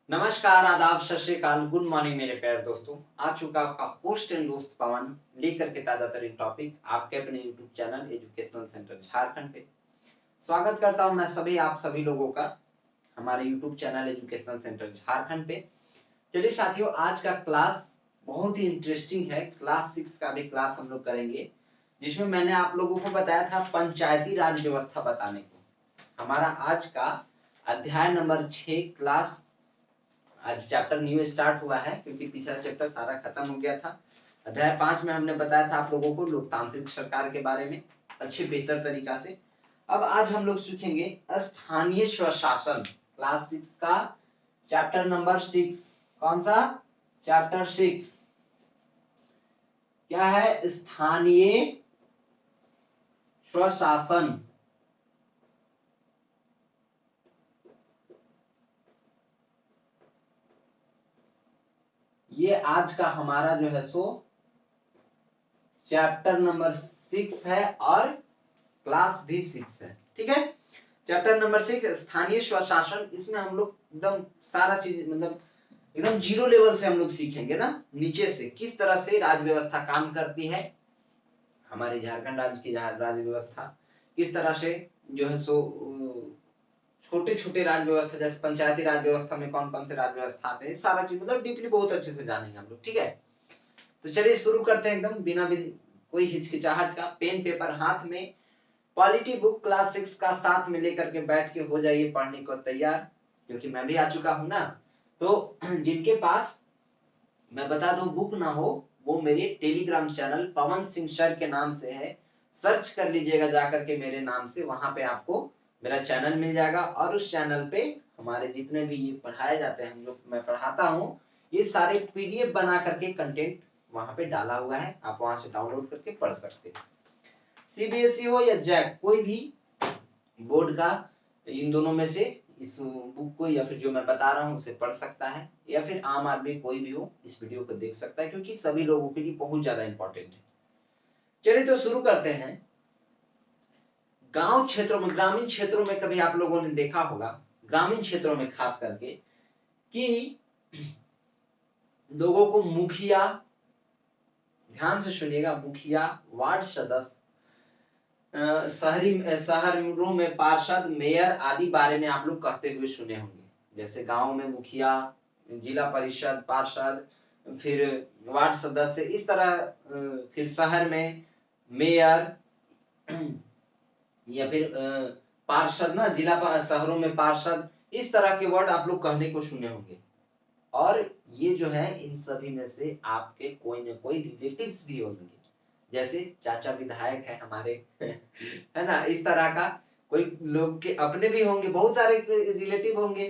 नमस्कार, आदाब, सत श्री अकाल, गुड मॉर्निंग मेरे प्यारे दोस्तों। आ चुका आपका होस्ट एंड दोस्त पवन लेकर के ताजा तरीन टॉपिक आपके अपने YouTube channel educational centre Jharkhand पे। स्वागत करता हूं मैं आप सभी लोगों का हमारे YouTube channel educational centre Jharkhand पे। चलिए साथियों, आज का क्लास बहुत ही इंटरेस्टिंग है। क्लास 6 का भी क्लास हम लोग करेंगे, जिसमें मैंने आप लोगों को बताया था पंचायती राज व्यवस्था बताने को। हमारा आज का अध्याय नंबर 6 क्लास आज चैप्टर न्यू स्टार्ट हुआ है, क्योंकि पिछला चैप्टर सारा खत्म हो गया था। अध्याय 5 में हमने बताया था आप लोगों को लोकतांत्रिक सरकार के बारे में अच्छे बेहतर तरीका से। अब आज हम लोग सीखेंगे स्थानीय स्वशासन, क्लास 6 का चैप्टर नंबर 6। कौन सा चैप्टर 6? क्या है? स्थानीय स्वशासन। ये आज का हमारा जो है सो चैप्टर नंबर 6 है और क्लास भी 6 है। ठीक है, चैप्टर नंबर 6 स्थानीय स्वशासन। इसमें हम लोग एकदम सारा चीज मतलब एकदम जीरो लेवल से हम लोग सीखेंगे ना, नीचे से किस तरह से राज्य व्यवस्था काम करती है। हमारे झारखंड राज्य की राज्य व्यवस्था किस तरह से जो है सो छोटे छोटे राज्य व्यवस्था, जैसे पंचायती राज व्यवस्था में कौन कौन से राज्य व्यवस्था आते हैं, सारा चीज मतलब डीपली बहुत अच्छे से जानेंगे हम लोग। ठीक है, तो चलिए शुरू करते हैं एकदम बिना कोई हिचकिचाहट का। पेन पेपर हाथ में, पॉलिटी बुक क्लास 6 का साथ में लेकर के बैठ के हो जाइए पढ़ने को तैयार, क्योंकि मैं भी आ चुका हूं ना। तो जिनके पास मैं बता दूं बुक ना हो, वो मेरे Telegram channel Pawan Singh sir के नाम से है। सर्च कर लीजिएगा जाकर के मेरे नाम से, वहां पे आपको मेरा चैनल मिल जाएगा। और उस चैनल पे हमारे जितने भी ये पढ़ाए जाते हैं, हम लोग मैं पढ़ाता हूँ, ये सारे पीडीएफ बना करके कंटेंट वहां पे डाला हुआ है, आप वहां से डाउनलोड करके पढ़ सकते हैं। सीबीएसई हो या जैक, कोई भी बोर्ड का, इन दोनों में से इस बुक को या फिर जो मैं बता रहा हूं उसे पढ़ सकता है, या फिर आम आदमी कोई भी हो इस वीडियो को देख सकता है, क्योंकि सभी लोगों के लिए बहुत ज्यादा इंपॉर्टेंट है। चलिए तो शुरू करते हैं। गांव क्षेत्रों में, ग्रामीण क्षेत्रों में कभी आप लोगों ने देखा होगा, ग्रामीण क्षेत्रों में खास करके, कि लोगों को मुखिया, ध्यान से सुनिएगा, मुखिया, वार्ड सदस्य, शहरों में पार्षद, मेयर आदि बारे में आप लोग कहते हुए सुने होंगे। जैसे गांव में मुखिया, जिला परिषद, पार्षद, फिर वार्ड सदस्य, इस तरह फिर शहर में मेयर या फिर पार्षद ना, शहरों में पार्षद, इस तरह के वर्ड आप लोग कहने को सुने होंगे। और ये जो है, इन सभी में से आपके कोई ना कोई रिलेटिव्स भी होंगे, जैसे चाचा विधायक है हमारे है ना, इस तरह का कोई लोग के अपने भी होंगे, बहुत सारे रिलेटिव होंगे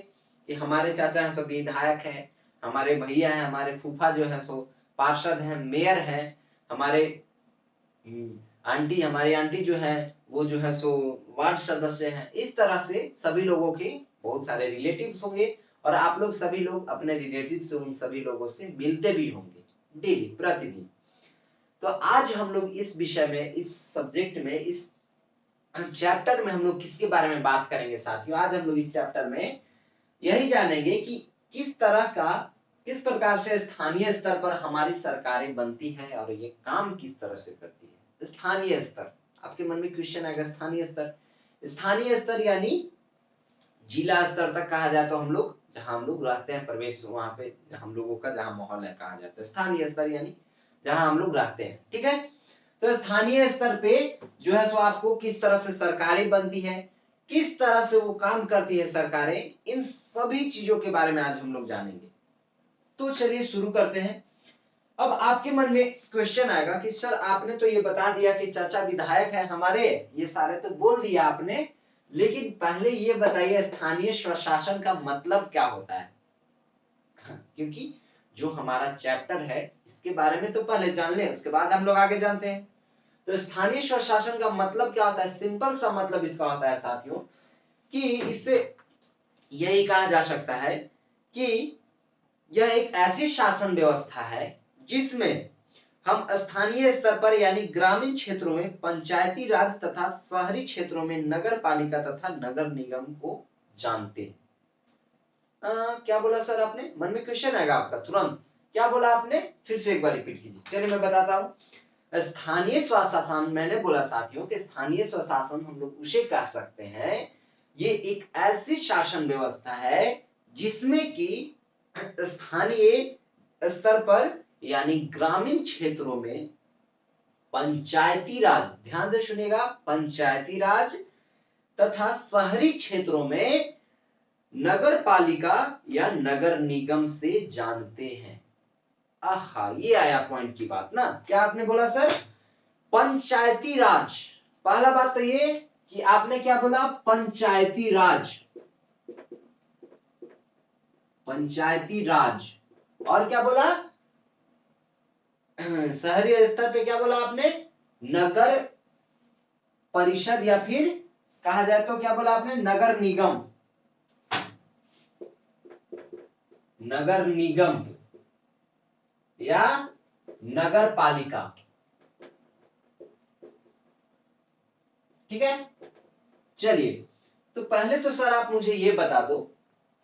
कि हमारे चाचा हैं सो विधायक है, हमारे भैया है, हमारे फूफा जो है सो पार्षद है, मेयर है, हमारे आंटी, हमारी आंटी जो है वो जो है सो वार्ड सदस्य है। इस तरह से सभी लोगों के बहुत सारे रिलेटिव्स होंगे, और आप लोग सभी लोग अपने रिलेटिव से, उन सभी लोगों से मिलते भी होंगे डेली, प्रतिदिन। तो आज हम लोग इस विषय में, इस सब्जेक्ट में, इस चैप्टर में हम लोग किसके बारे में बात करेंगे साथियों? आज हम लोग इस चैप्टर में यही जानेंगे कि किस प्रकार से स्थानीय स्तर पर हमारी सरकारें बनती है और ये काम किस तरह से करती है। स्थानीय स्तर, आपके मन में क्वेश्चन आएगा, स्थानीय स्तर, स्थानीय स्तर यानी जिला स्तर तक कहा जाए तो हम लोग जहां हम लोग रहते हैं, प्रवेश वहां पे हम लोगों का जहां माहौल है कहा जाता है स्थानीय स्तर, यानी जहां हम लोग रहते हैं। ठीक है, तो स्थानीय स्तर पे जो है सो आपको किस तरह से सरकारें बनती है, किस तरह से वो काम करती है सरकारें, इन सभी चीजों के बारे में आज हम लोग जानेंगे। तो चलिए शुरू करते हैं। अब आपके मन में क्वेश्चन आएगा कि सर आपने तो ये बता दिया कि चाचा विधायक है हमारे, ये सारे तो बोल दिया आपने, लेकिन पहले ये बताइए स्थानीय स्वशासन का मतलब क्या होता है? क्योंकि जो हमारा चैप्टर है इसके बारे में तो पहले जान ले, उसके बाद हम लोग आगे जानते हैं। तो स्थानीय स्वशासन का मतलब क्या होता है? सिंपल सा मतलब इसका होता है साथियों, कि इससे यही कहा जा सकता है कि यह एक ऐसी शासन व्यवस्था है जिसमें हम स्थानीय स्तर पर यानी ग्रामीण क्षेत्रों में पंचायती राज तथा शहरी क्षेत्रों में नगर पालिका तथा नगर निगम को जानते हैं। क्या बोला सर आपने? मन में क्वेश्चन आएगा आपका तुरंत, क्या बोला आपने? फिर से एक बार रिपीट कीजिए। चलिए मैं बताता हूँ। स्थानीय स्वशासन, मैंने बोला साथियों कि स्थानीय स्वशासन हम लोग उसे कह सकते हैं, ये एक ऐसी शासन व्यवस्था है जिसमें कि स्थानीय स्तर पर यानी ग्रामीण क्षेत्रों में पंचायती राज, ध्यान से सुनिएगा, पंचायती राज तथा शहरी क्षेत्रों में नगर पालिका या नगर निगम से जानते हैं। आहा, ये आया पॉइंट की बात ना। क्या आपने बोला सर? पंचायती राज। पहला बात तो ये कि आपने क्या बोला? पंचायती राज, पंचायती राज। और क्या बोला? शहरी स्तर पे क्या बोला आपने? नगर परिषद या फिर कहा जाए तो क्या बोला आपने? नगर निगम, नगर निगम या नगर पालिका। ठीक है, चलिए तो पहले तो सर आप मुझे ये बता दो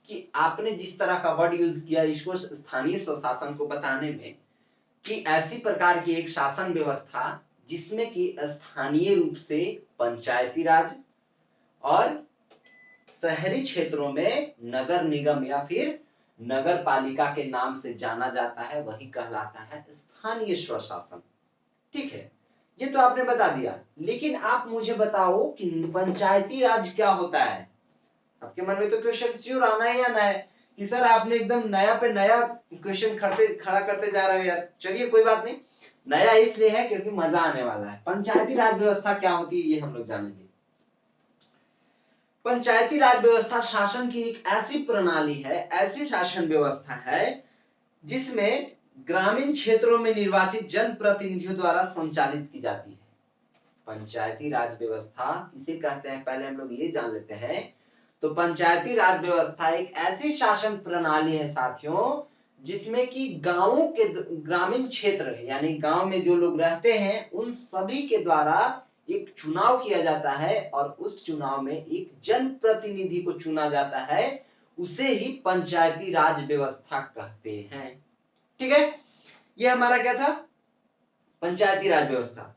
कि आपने जिस तरह का वर्ड यूज किया इसको स्थानीय स्वशासन को बताने में, कि ऐसी प्रकार की एक शासन व्यवस्था जिसमें कि स्थानीय रूप से पंचायती राज और शहरी क्षेत्रों में नगर निगम या फिर नगर पालिका के नाम से जाना जाता है, वही कहलाता है स्थानीय स्वशासन। ठीक है, ये तो आपने बता दिया, लेकिन आप मुझे बताओ कि पंचायती राज क्या होता है? आपके मन में तो क्वेश्चन श्योर आना है या ना है कि सर आपने एकदम नया पे नया क्वेश्चन खड़ा करते जा रहे हो यार। चलिए कोई बात नहीं, नया इसलिए है क्योंकि मजा आने वाला है। पंचायती राज व्यवस्था क्या होती है ये हम लोग जानेंगे। पंचायती राज व्यवस्था शासन की एक ऐसी प्रणाली है, ऐसी शासन व्यवस्था है जिसमें ग्रामीण क्षेत्रों में निर्वाचित जनप्रतिनिधियों द्वारा संचालित की जाती है। पंचायती राज व्यवस्था किसे कहते हैं पहले हम लोग ये जान लेते हैं। तो पंचायती राज व्यवस्था एक ऐसी शासन प्रणाली है साथियों जिसमें कि गांवों के, ग्रामीण क्षेत्र यानी गांव में जो लोग रहते हैं उन सभी के द्वारा एक चुनाव किया जाता है और उस चुनाव में एक जनप्रतिनिधि को चुना जाता है, उसे ही पंचायती राज व्यवस्था कहते हैं। ठीक है, ये हमारा क्या था? पंचायती राज व्यवस्था।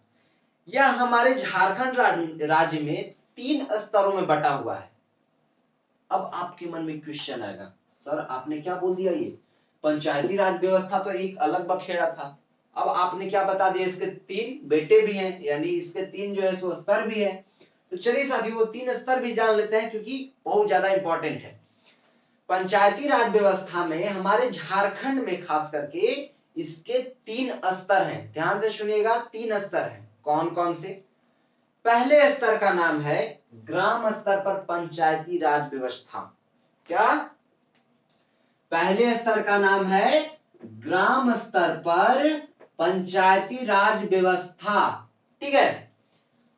यह हमारे झारखंड राज्य में 3 स्तरों में बटा हुआ है। अब आपके मन में क्वेश्चन आएगा, सर आपने क्या बोल दिया? ये पंचायती राज व्यवस्था तो एक अलग बखेड़ा था, अब आपने क्या बता दिया? इसके 3 बेटे भी हैं, यानी इसके 3 जो है सो स्तर भी है। तो चलिए साथियों वो 3 स्तर भी जान लेते हैं क्योंकि बहुत ज्यादा इंपॉर्टेंट है। पंचायती राज व्यवस्था में हमारे झारखंड में खास करके इसके 3 स्तर हैं। ध्यान से सुनिएगा, 3 स्तर हैं। कौन कौन से? पहले स्तर का नाम है ग्राम स्तर पर पंचायती राज व्यवस्था। क्या? पहले स्तर का नाम है ग्राम स्तर पर पंचायती राज व्यवस्था। ठीक है,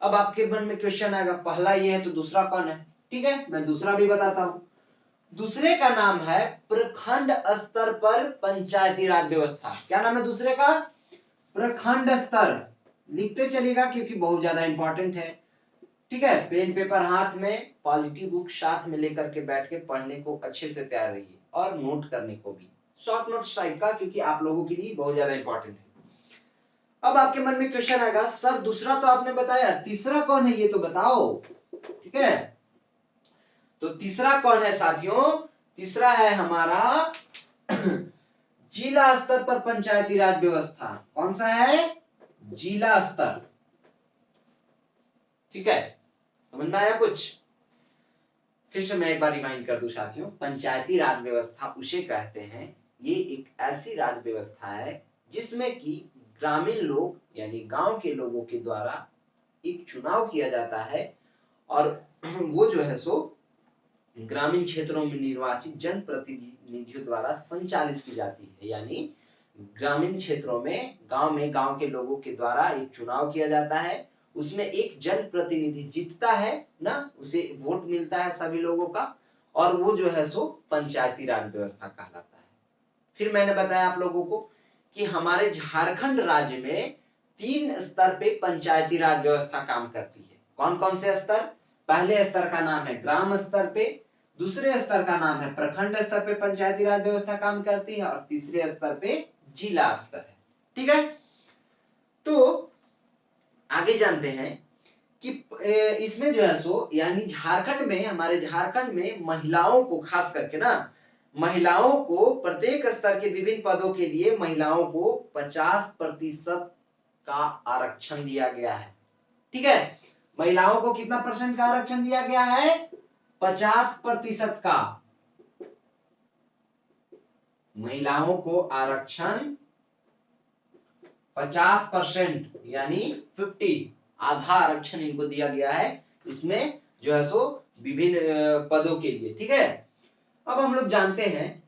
अब आपके मन में क्वेश्चन आएगा, पहला ये है तो दूसरा कौन है? ठीक है, मैं दूसरा भी बताता हूं। दूसरे का नाम है प्रखंड स्तर पर पंचायती राज व्यवस्था। क्या नाम है दूसरे का? प्रखंड स्तर। लिखते चलेगा क्योंकि बहुत ज्यादा इंपॉर्टेंट है। ठीक है, पेन पेपर हाथ में, पॉलिटी बुक साथ में लेकर के बैठ के पढ़ने को अच्छे से तैयार रहिए और नोट करने को भी शॉर्ट नोट टाइप का, क्योंकि आप लोगों के लिए बहुत ज्यादा इंपॉर्टेंट है। अब आपके मन में क्वेश्चन आएगा, सर दूसरा तो आपने बताया, तीसरा कौन है ये तो बताओ। ठीक है, तो तीसरा कौन है साथियों? तीसरा है हमारा जिला स्तर पर पंचायती राज व्यवस्था। कौन सा है? जिला स्तर। ठीक है, समझ में आया कुछ? फिर से मैं एक बार रिमाइंड कर दूं साथियों, पंचायती राज व्यवस्था उसे कहते हैं, ये एक ऐसी राज व्यवस्था है जिसमें कि ग्रामीण लोग यानी गांव के लोगों के द्वारा एक चुनाव किया जाता है और वो जो है सो ग्रामीण क्षेत्रों में निर्वाचित जनप्रतिनिधियों द्वारा संचालित की जाती है। यानी ग्रामीण क्षेत्रों में गांव के लोगों के द्वारा एक चुनाव किया जाता है, उसमें एक जनप्रतिनिधि जीतता है ना, उसे वोट मिलता है सभी लोगों का, और वो जो है सो पंचायती राज व्यवस्था कहलाता है। फिर मैंने बताया आप लोगों को कि हमारे झारखंड राज्य में 3 स्तर पे पंचायती राज व्यवस्था काम करती है। कौन कौन से स्तर? पहले स्तर का नाम है ग्राम स्तर पे, दूसरे स्तर का नाम है प्रखंड स्तर पे पंचायती राज व्यवस्था काम करती है, और तीसरे स्तर पे जिला स्तर है। ठीक है, तो आगे जानते हैं कि इसमें जो है सो यानी झारखंड में, हमारे झारखंड में महिलाओं को खास करके ना, महिलाओं को प्रत्येक स्तर के विभिन्न पदों के लिए महिलाओं को 50% का आरक्षण दिया गया है। ठीक है, महिलाओं को कितना परसेंट का आरक्षण दिया गया है? 50% का। महिलाओं को आरक्षण 50% यानी 50, आधा आरक्षण इनको दिया गया है इसमें जो है सो विभिन्न पदों के लिए। ठीक है, अब हम लोग जानते हैं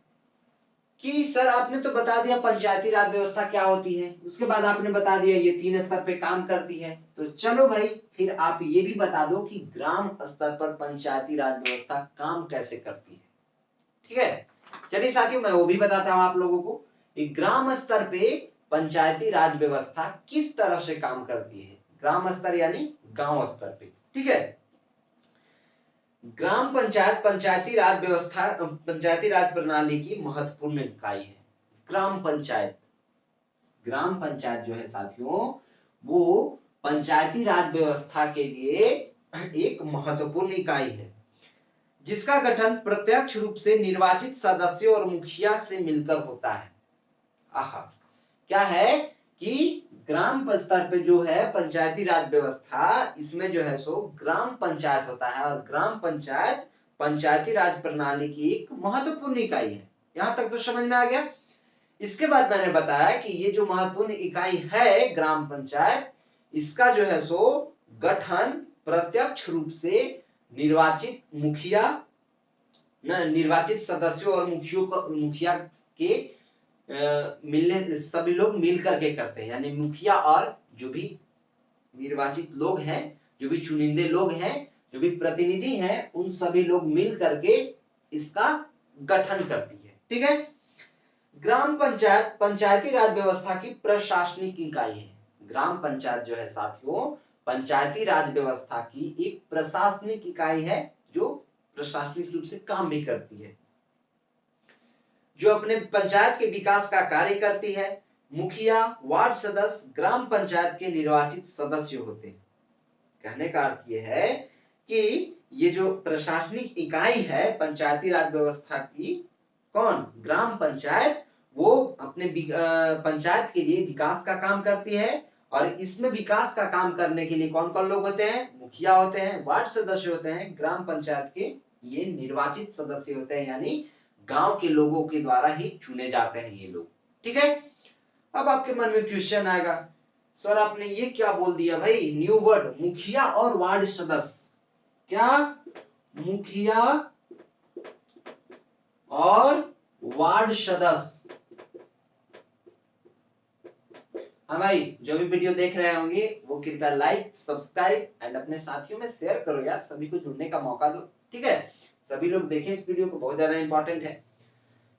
कि सर आपने तो बता दिया पंचायती राज व्यवस्था क्या होती है, उसके बाद आपने बता दिया ये 3 स्तर पे काम करती है, तो चलो भाई फिर आप ये भी बता दो कि ग्राम स्तर पर पंचायती राज व्यवस्था काम कैसे करती है। ठीक है, चलिए साथियों मैं वो भी बताता हूं आप लोगों को, ग्राम स्तर पे पंचायती राज व्यवस्था किस तरह से काम करती है। ग्राम स्तर यानी गांव स्तर पे। ठीक है, ग्राम पंचायत पंचायती राज व्यवस्था, पंचायती राज प्रणाली की महत्वपूर्ण इकाई है। ग्राम पंचायत, ग्राम पंचायत जो है साथियों वो पंचायती राज व्यवस्था के लिए एक महत्वपूर्ण इकाई है, जिसका गठन प्रत्यक्ष रूप से निर्वाचित सदस्यों और मुखिया से मिलकर होता है। आहा, क्या है कि ग्राम स्तर पे जो है पंचायती राज व्यवस्था, इसमें जो है सो ग्राम पंचायत होता है, और ग्राम पंचायत पंचायती राज प्रणाली की एक महत्वपूर्ण इकाई है। यहां तक तो समझ में आ गया। इसके बाद मैंने बताया कि ये जो महत्वपूर्ण इकाई है ग्राम पंचायत, इसका जो है सो गठन प्रत्यक्ष रूप से निर्वाचित मुखिया, निर्वाचित सदस्यों और मुखिया के मिलने, सभी लोग मिल करके करते हैं, यानी मुखिया और जो भी निर्वाचित लोग हैं, जो भी चुनिंदे लोग हैं, जो भी प्रतिनिधि हैं, उन सभी लोग मिल करके इसका गठन करती है। ठीक है, ग्राम पंचायत पंचायती राज व्यवस्था की प्रशासनिक इकाई है। ग्राम पंचायत जो है साथियों पंचायती राज व्यवस्था की एक प्रशासनिक इकाई है, जो प्रशासनिक रूप से काम भी करती है, जो अपने पंचायत के विकास का कार्य करती है। मुखिया, वार्ड सदस्य ग्राम पंचायत के निर्वाचित सदस्य होते हैं। कहने का अर्थ यह है कि ये जो प्रशासनिक इकाई है पंचायती राज व्यवस्था की, कौन? ग्राम पंचायत, वो अपने पंचायत के लिए विकास का काम करती है, और इसमें विकास का काम करने के लिए कौन कौन लोग होते हैं? मुखिया होते हैं, वार्ड सदस्य होते हैं, ग्राम पंचायत के ये निर्वाचित सदस्य होते हैं, यानी गांव के लोगों के द्वारा ही चुने जाते हैं ये लोग। ठीक है, अब आपके मन में क्वेश्चन आएगा, सर आपने ये क्या बोल दिया भाई, न्यू वर्ड, मुखिया और वार्ड सदस्य। क्या? मुखिया और वार्ड सदस्य। हाँ भाई, जो भी वीडियो देख रहे होंगे वो कृपया लाइक, सब्सक्राइब एंड अपने साथियों में शेयर करो यार, सभी को जुड़ने का मौका दो। ठीक है, सभी लोग देखें इस वीडियो को, बहुत ज्यादा इंपॉर्टेंट है,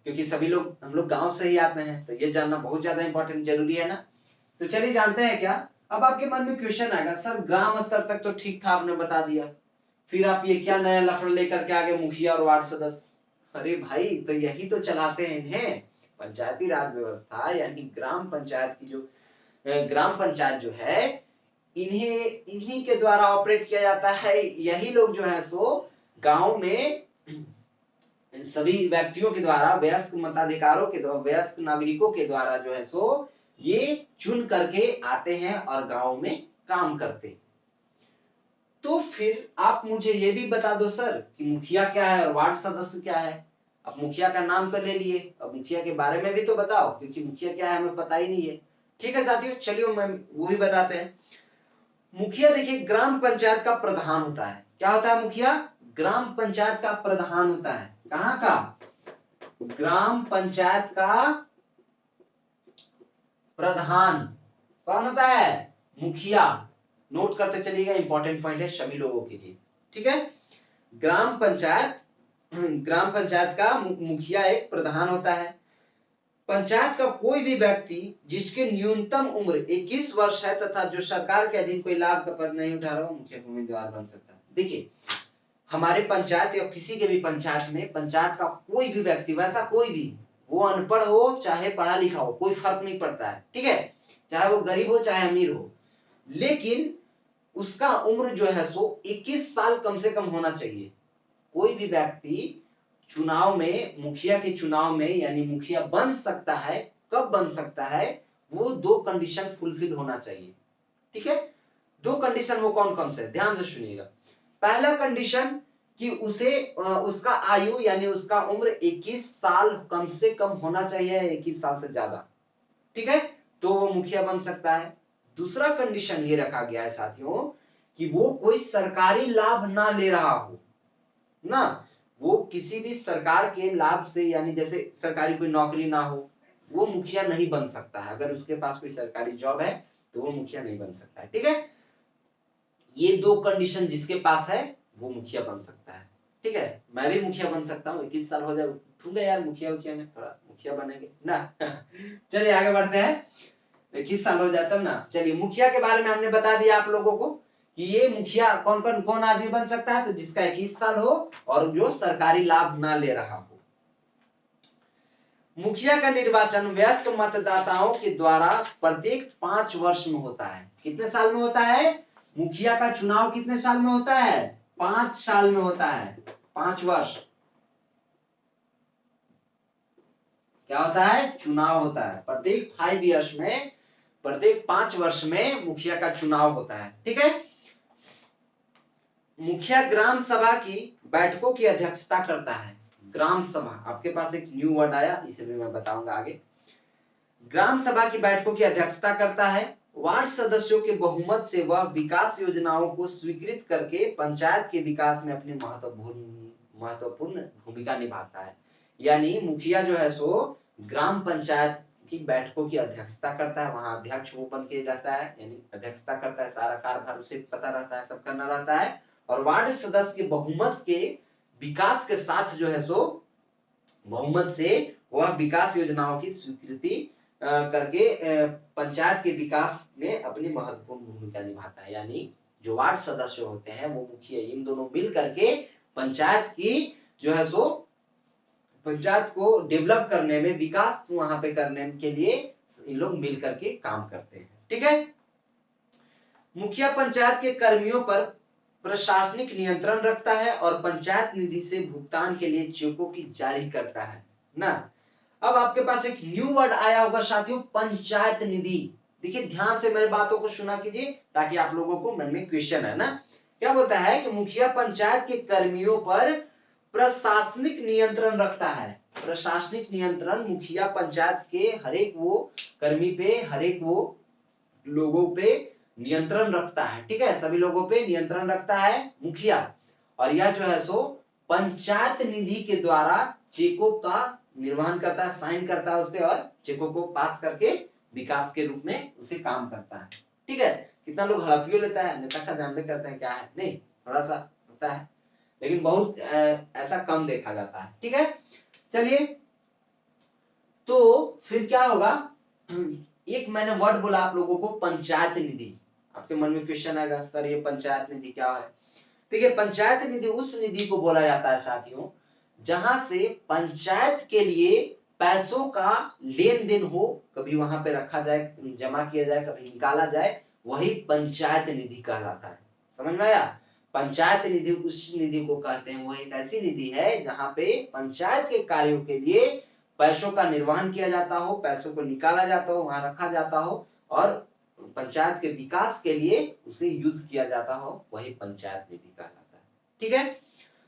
क्योंकि सभी लोग, हम लोग गांव से ही आते हैं, तो ये जानना बहुत ज्यादा इंपॉर्टेंट जरूरी है ना। तो चलिए जानते हैं क्या। अब आपके मन में क्वेश्चन आएगा, सर ग्राम स्तर तक तो ठीक था, आपने बता दिया, फिर आप ये क्या नया लफड़ लेकर के आगे मुखिया और वार्ड सदस्य। अरे भाई, तो यही तो चलाते हैं इन्हें, पंचायती राज व्यवस्था यानी ग्राम पंचायत की जो ग्राम पंचायत जो है, इन्हीं के द्वारा ऑपरेट किया जाता है। यही लोग जो है सो गांव में सभी व्यक्तियों के द्वारा, वयस्क मताधिकारों के द्वारा, वयस्क नागरिकों के द्वारा जो है सो ये चुन करके आते हैं और गांव में काम करते हैं। तो फिर आप मुझे ये भी बता दो सर कि मुखिया क्या है और वार्ड सदस्य क्या है। अब मुखिया का नाम तो ले लिए, अब मुखिया के बारे में भी तो बताओ, क्योंकि मुखिया क्या है हमें पता ही नहीं है। ठीक है साथियों, चलिए मैं वो भी बताते हैं। मुखिया देखिए ग्राम पंचायत का प्रधान होता है। क्या होता है? मुखिया ग्राम पंचायत का प्रधान होता है। कहाँ का? ग्राम पंचायत का प्रधान कौन होता है? मुखिया। नोट करते चलिएगा, इंपॉर्टेंट पॉइंट है सभी लोगों के लिए। ठीक है, ग्राम पंचायत का मुखिया एक प्रधान होता है। पंचायत का कोई भी व्यक्ति जिसकी न्यूनतम उम्र 21 वर्ष है तथा जो सरकार के अधीन कोई लाभ का पद नहीं उठा रहा हो, मुखिया का उम्मीदवार बन सकता है। देखिए हमारे पंचायत या किसी के भी पंचायत में पंचायत का कोई भी व्यक्ति, वैसा कोई भी, वो अनपढ़ हो चाहे पढ़ा लिखा हो, कोई फर्क नहीं पड़ता है, ठीक है, चाहे वो गरीब हो चाहे अमीर हो, लेकिन उसका उम्र जो है सो 21 साल कम से कम होना चाहिए। कोई भी व्यक्ति चुनाव में, मुखिया के चुनाव में यानी मुखिया बन सकता है, कब बन सकता है, वो 2 कंडीशन फुलफिल होना चाहिए, ठीक है। 2 कंडीशन वो कौन कौन से, ध्यान से सुनिएगा। पहला कंडीशन कि उसे उसका आयु यानी उसका उम्र 21 साल कम से कम होना चाहिए, 21 साल से ज्यादा, ठीक है, तो वो मुखिया बन सकता है। दूसरा कंडीशन ये रखा गया है साथियों कि वो कोई सरकारी लाभ ना ले रहा हो ना, वो किसी भी सरकार के लाभ से, यानी जैसे सरकारी कोई नौकरी ना हो, वो मुखिया नहीं बन सकता है। अगर उसके पास कोई सरकारी जॉब है तो वो मुखिया नहीं बन सकता है, ठीक है। ये 2 कंडीशन जिसके पास है वो मुखिया बन सकता है, ठीक है। मैं भी मुखिया बन सकता हूँ, 21 साल हो जाए उठूंगा यार मुखिया में, थोड़ा मुखिया बनेंगे ना। चलिए आगे बढ़ते हैं, 21 साल हो जाए तब ना। चलिए मुखिया के बारे में हमने बता दिया आप लोगों को कि ये मुखिया कौन आदमी बन सकता है, तो जिसका 21 साल हो और जो सरकारी लाभ ना ले रहा हो। मुखिया का निर्वाचन वयस्क मतदाताओं के द्वारा प्रत्येक 5 वर्ष में होता है। कितने साल में होता है? मुखिया का चुनाव कितने साल में होता है? 5 साल में होता है, 5 वर्ष। क्या होता है? चुनाव होता है। प्रत्येक 5 इयर्स में, प्रत्येक 5 वर्ष में मुखिया का चुनाव होता है, ठीक है। मुखिया ग्राम सभा की बैठकों की अध्यक्षता करता है। ग्राम सभा, आपके पास एक न्यू वर्ड आया, इसे भी मैं बताऊंगा आगे। ग्राम सभा की बैठकों की अध्यक्षता करता है। वार्ड सदस्यों के बहुमत से वह विकास योजनाओं को स्वीकृत करके पंचायत के विकास में अपनी महत्वपूर्ण भूमिका निभाता है। यानी मुखिया जो है सो ग्राम पंचायत की बैठकों की अध्यक्षता करता है, वहां अध्यक्ष वो बन के रहता है, यानी अध्यक्षता करता है, सारा कार्यभार उसे पता रहता है, सब करना रहता है। और वार्ड सदस्य के बहुमत के विकास के साथ जो है सो बहुमत से वह विकास योजनाओं की स्वीकृति करके पंचायत के विकास में अपनी महत्वपूर्ण भूमिका निभाता है। यानी जो वार्ड सदस्य होते हैं वो मुखिया, इन दोनों मिल करके पंचायत की जो है सो पंचायत को डेवलप करने में, विकास वहां पे करने के लिए इन लोग मिल करके काम करते हैं, ठीक है। मुखिया पंचायत के कर्मियों पर प्रशासनिक नियंत्रण रखता है और पंचायत निधि से भुगतान के लिए चेकों की जारी करता है ना। अब आपके पास एक न्यू वर्ड आया होगा साथियों, पंचायत निधि। देखिए ध्यान से मेरी बातों को सुना कीजिए ताकि आप लोगों को मन में क्वेश्चन है ना। क्या बोलता है कि मुखिया पंचायत के कर्मियों पर प्रशासनिक नियंत्रण रखता है। प्रशासनिक नियंत्रण मुखिया पंचायत के हरेक वो कर्मी पे, हरेक वो लोगों पे नियंत्रण रखता है, ठीक है। सभी लोगों पे नियंत्रण रखता है मुखिया। और यह जो है सो पंचायत निधि के द्वारा चेकों का निर्वहन करता है, साइन करता है उस पे और चेकों को पास करके विकास के रूप में उसे काम करता है, ठीक है। कितना लोग हड़पियो लेता है, नेता का जानबे करते हैं क्या है, नहीं थोड़ा सा होता है, लेकिन बहुत ऐसा कम देखा जाता है, ठीक है। चलिए तो फिर क्या होगा, एक मैंने वर्ड बोला आप लोगों को पंचायत निधि। आपके मन में क्वेश्चन आएगा सर ये पंचायत निधि क्या है। देखिए पंचायत निधि उस निधि को बोला जाता है साथियों जहां से पंचायत के लिए पैसों का लेन देन हो, कभी वहां पे रखा जाए, जमा किया जाए, कभी निकाला जाए, वही पंचायत निधि कहलाता है। समझ में आया? पंचायत निधि उस निधि को कहते हैं, वो एक ऐसी निधि है जहां पे पंचायत के कार्यों के लिए पैसों का निर्वहन किया जाता हो, पैसों को निकाला जाता हो, वहां रखा जाता हो और पंचायत के विकास के लिए उसे यूज किया जाता हो, वही पंचायत निधि कहलाता है, ठीक है।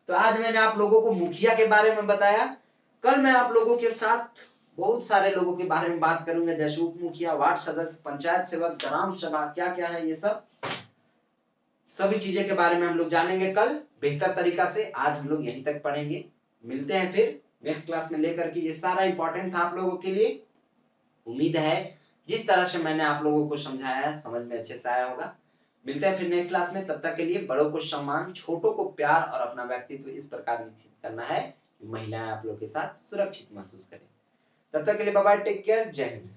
तो आज मैंने आप लोगों को मुखिया के बारे में बताया। कल मैं आप लोगों के साथ बहुत सारे लोगों के बारे में बात करूंगा, जैसे उप मुखिया, वार्ड सदस्य, पंचायत सेवक, ग्राम सभा क्या क्या है, ये सब सभी चीजें के बारे में हम लोग जानेंगे कल बेहतर तरीका से। आज हम लोग यहीं तक पढ़ेंगे, मिलते हैं फिर नेक्स्ट क्लास में लेकर के। ये सारा इंपॉर्टेंट था आप लोगों के लिए। उम्मीद है जिस तरह से मैंने आप लोगों को समझाया है समझ में अच्छे से आया होगा। मिलते हैं फिर नेक्स्ट क्लास में, तब तक के लिए बड़ों को सम्मान, छोटों को प्यार और अपना व्यक्तित्व इस प्रकार विकसित करना है कि महिलाएं आप लोग के साथ सुरक्षित महसूस करें। तब तक के लिए बाय बाय, टेक केयर, जय हिंद।